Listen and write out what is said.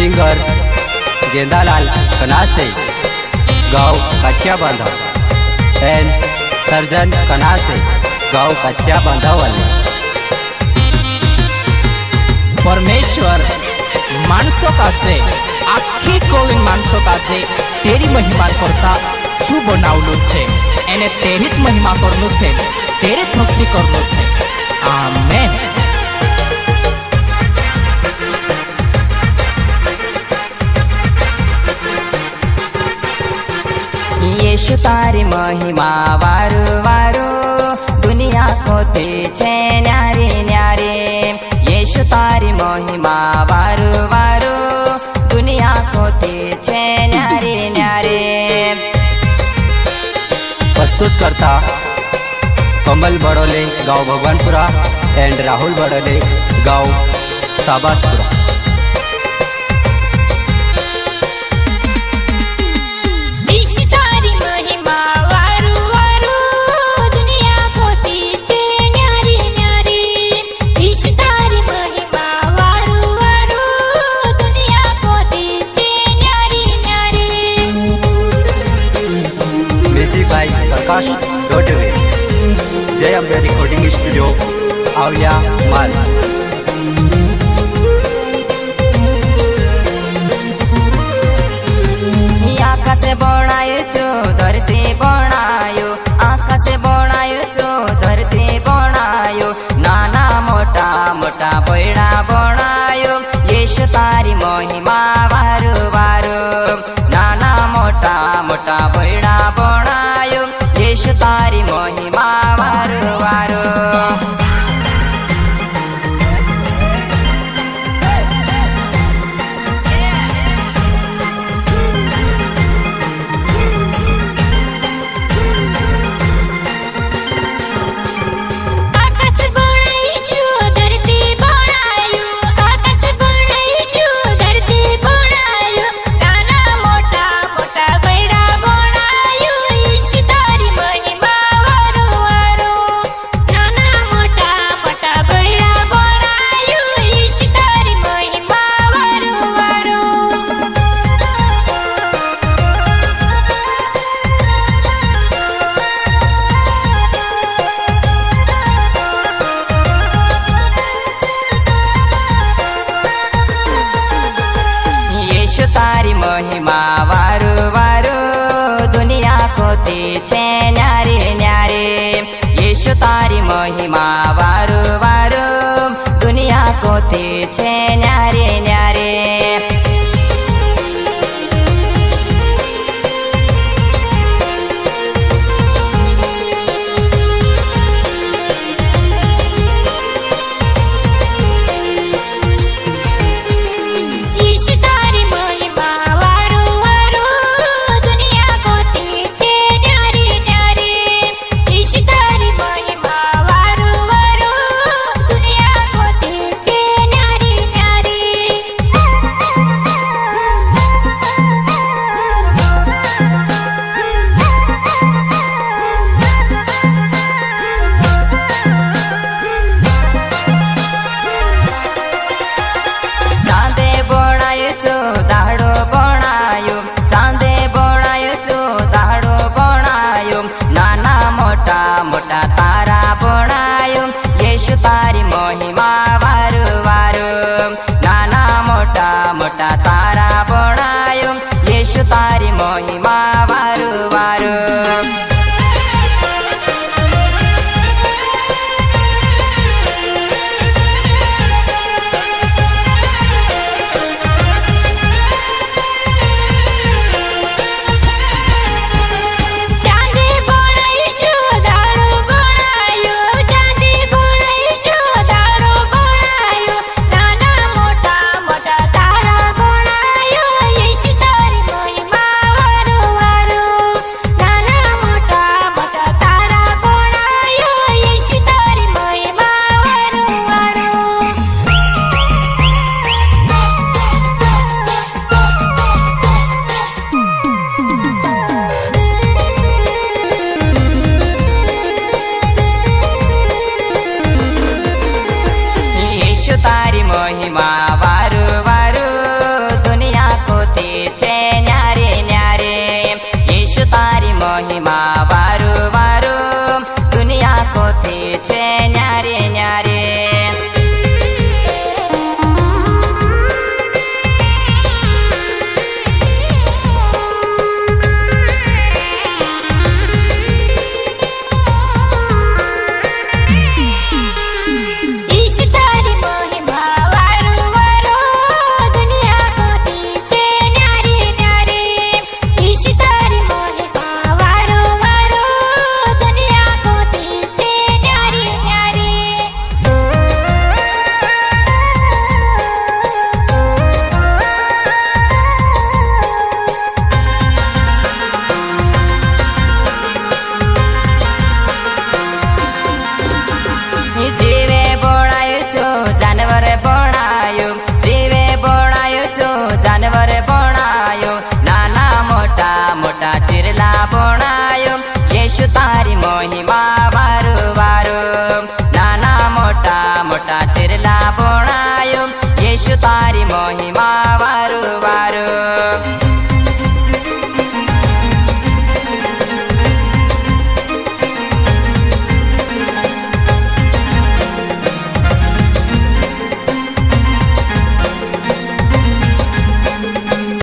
Singer Gendalal Kanase गाँव कच्चा बांधा एंड सर्जन कनासे गाँव कच्चा बांधा वाले। परमेश्वर माणसों काचे आखी कोविन माणसों काचे तेरी महिमा करता શું બનાવલું છે એને તેરી જ મહિમા કરનું છે તેરી જ ભક્તિ કરનું છે આમેન। यीशु तारी महिमा वारो वारो दुनिया को ते छे न्यारे न्यारे। यीशु तारी महिमा वारो वारो दुनिया को ते छे न्यारे न्यारे। प्रस्तुत करता कमल बड़ोले गाँव भगवानपुरा एंड राहुल बड़ोले गाँव साबासपुरा। भाई प्रकाश डोडवे जय अम्बे रिकॉर्डिंग स्टूडियो आवलिया माल।